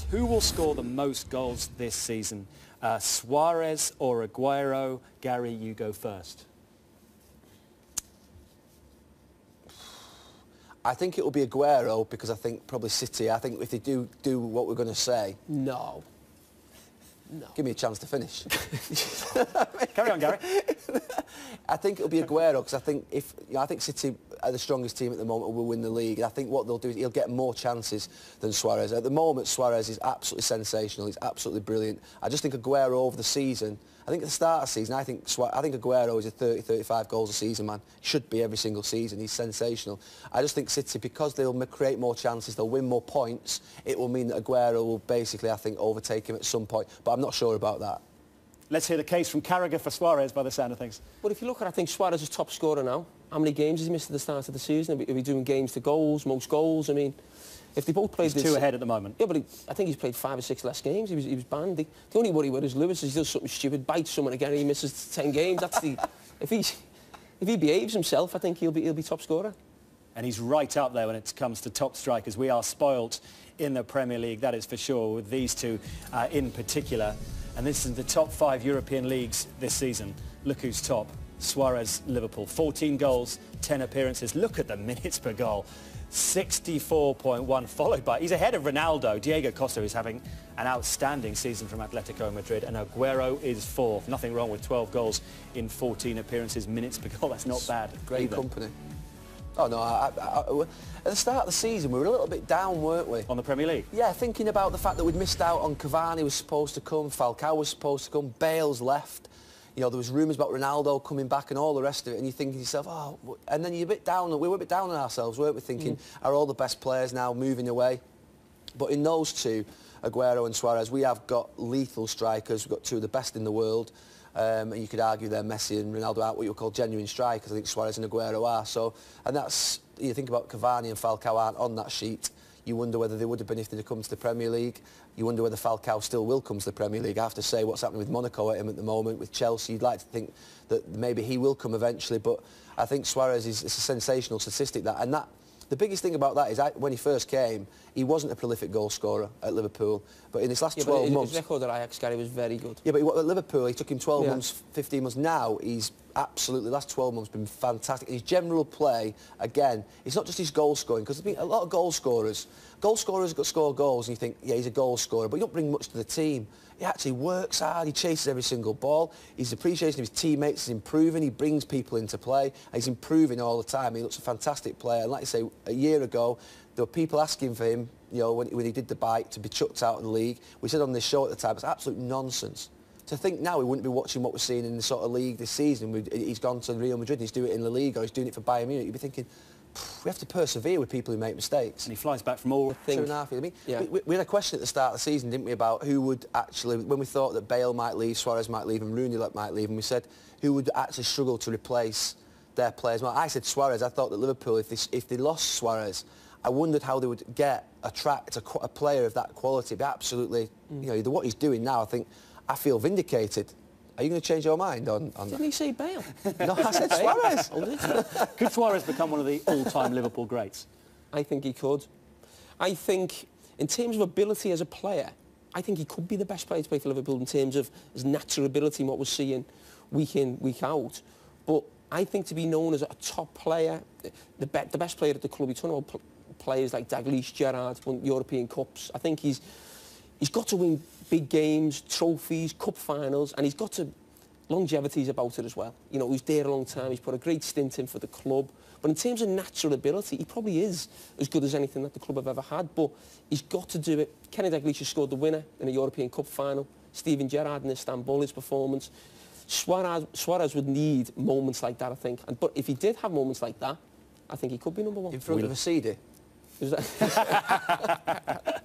Who will score the most goals this season? Suarez or Aguero? Gary, you go first. I think it will be Aguero because I think probably City. I think if they do what we're going to say. No. Give me a chance to finish. Carry on, Gary. I think it'll be Aguero because I think I think City are the strongest team at the moment, will win the league. I think what they'll do is he'll get more chances than Suarez. At the moment, Suarez is absolutely sensational. He's absolutely brilliant. I just think Aguero over the season. I think at the start of the season, I think Aguero is a 30, 35 goals a season man. Should be every single season. He's sensational. I just think City, because they'll create more chances, they'll win more points, it will mean that Aguero will basically, I think, overtake him at some point. But I'm not sure about that. Let's hear the case from Carragher for Suarez by the sound of things. Well, if you look at it, I think Suarez is top scorer now. How many games has he missed at the start of the season? Are we doing games to goals, most goals? I mean, if they both played He's two ahead at the moment. Yeah, but I think he's played 5 or 6 less games. He was banned. The only worry with is Lewis is he does something stupid, bites someone again, and he misses 10 games. That's the if he behaves himself, I think he'll be top scorer. And he's right up there when it comes to top strikers. We are spoilt in the Premier League, that is for sure, with these two in particular. And this is the top 5 European leagues this season. Look who's top. Suarez, Liverpool. 14 goals, 10 appearances. Look at the minutes per goal. 64.1, followed by... He's ahead of Ronaldo. Diego Costa is having an outstanding season from Atletico Madrid, and Aguero is 4th. Nothing wrong with 12 goals in 14 appearances. Minutes per goal, that's not bad. Great either. company. Oh, no, at the start of the season, we were a little bit down, weren't we? On the Premier League? Yeah, thinking about the fact that we'd missed out on Cavani was supposed to come, Falcao was supposed to come, Bale's left. You know, there was rumours about Ronaldo coming back and all the rest of it, and you think to yourself, oh... And then you're a bit down, we were a bit down on ourselves, weren't we, thinking, are all the best players now moving away? But in those two, Aguero and Suarez, we have got lethal strikers, we've got 2 of the best in the world. And you could argue they're Messi and Ronaldo aren't what you would call genuine strikers. I think Suarez and Aguero are. So, and that's, you think about Cavani and Falcao aren't on that sheet. You wonder whether they would have been if they'd have come to the Premier League. You wonder whether Falcao still will come to the Premier League. I have to say what's happening with Monaco at him at the moment, with Chelsea. You'd like to think that maybe he will come eventually, but I think Suarez is a sensational statistic. The biggest thing about that is when he first came, he wasn't a prolific goal scorer at Liverpool. But in his last 12 months... His record at Ajax, Gary, was very good. Yeah, but at Liverpool, he took him 12 months, 15 months. Now, he's absolutely, the last 12 months, been fantastic. His general play, again, it's not just his goal scoring, because there's been a lot of goal scorers. Goal scorers score goals, and you think, yeah, he's a goal scorer, but he don't bring much to the team. He actually works hard, he chases every single ball, his appreciation of his teammates is improving, he brings people into play, and he's improving all the time. He looks a fantastic player, and like I say, a year ago, there were people asking for him, you know, when he did the bite, to be chucked out of the league. We said on this show at the time, it's absolute nonsense. To think now we wouldn't be watching what we're seeing in the sort of league this season. He's gone to Real Madrid, he's doing it in La Liga, or he's doing it for Bayern Munich. You'd be thinking, we have to persevere with people who make mistakes. And he flies back from all... 2.5 years. I mean, we had a question at the start of the season, didn't we, about who would actually, when we thought that Bale might leave, Suarez might leave, and Rooney might leave, and we said who would actually struggle to replace their players. Well, I said Suarez. I thought that Liverpool, if they lost Suarez, I wondered how they would attract a player of that quality. It'd be absolutely, you know, what he's doing now, I feel vindicated. Are you going to change your mind on that? Didn't he say Bale? No, I said Suarez. Could Suarez become one of the all-time Liverpool greats? I think he could. I think, in terms of ability as a player, I think he could be the best player to play for Liverpool in terms of his natural ability and what we're seeing week in, week out. But I think to be known as a top player, the best player at the club, you're talking about players like Dalglish, Gerrard, won European Cups. I think he's got to win big games, trophies, cup finals, and he's got to... Longevity's about it as well. You know, he's there a long time, he's put a great stint in for the club. But in terms of natural ability, he probably is as good as anything that the club have ever had, but he's got to do it. Kenny Dalglish has scored the winner in a European Cup final. Steven Gerrard in Istanbul, his performance. Suarez would need moments like that, I think. But if he did have moments like that, I think he could be number 1. In front of a CD?